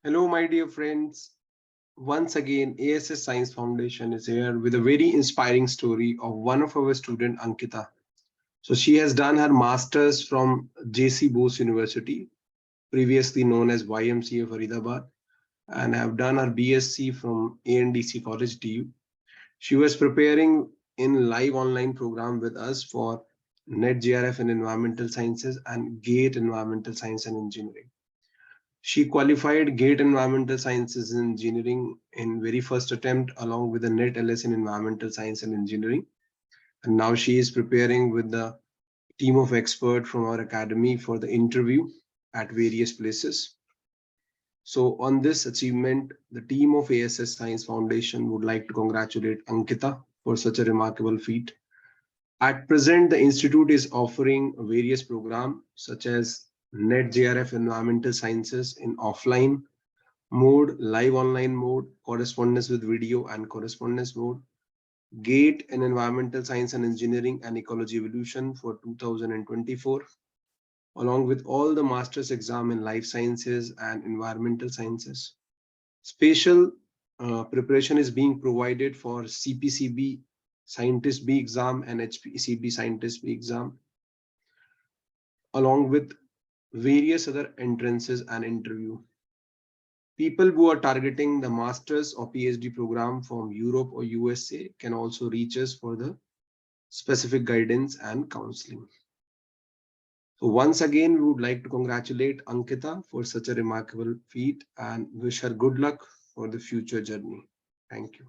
Hello, my dear friends. Once again, A.S.S Science Foundation is here with a very inspiring story of one of our student, Ankita. So she has done her master's from J.C. Bose University, previously known as YMCA Faridabad, and have done her B.SC from ANDC College DU. She was preparing in live online program with us for NET-JRF in Environmental Sciences and GATE Environmental Science and Engineering. She qualified GATE Environmental Sciences and Engineering in very first attempt along with the NET-LS in Environmental Science and Engineering. And now she is preparing with the team of experts from our academy for the interview at various places. So on this achievement, the team of A.S.S Science Foundation would like to congratulate Ankita for such a remarkable feat. At present, the institute is offering various programs such as NET-JRF Environmental Sciences in offline mode, live online mode, correspondence with video and correspondence mode, GATE in Environmental Science and Engineering and Ecology Evolution for 2024, along with all the master's exam in life sciences and environmental sciences. Special preparation is being provided for CPCB Scientist B exam and HPCB Scientist B exam, along with various other entrances and interview. People who are targeting the master's or PhD program from Europe or USA can also reach us for the specific guidance and counseling. So once again, we would like to congratulate Ankita for such a remarkable feat and wish her good luck for the future journey. Thank you.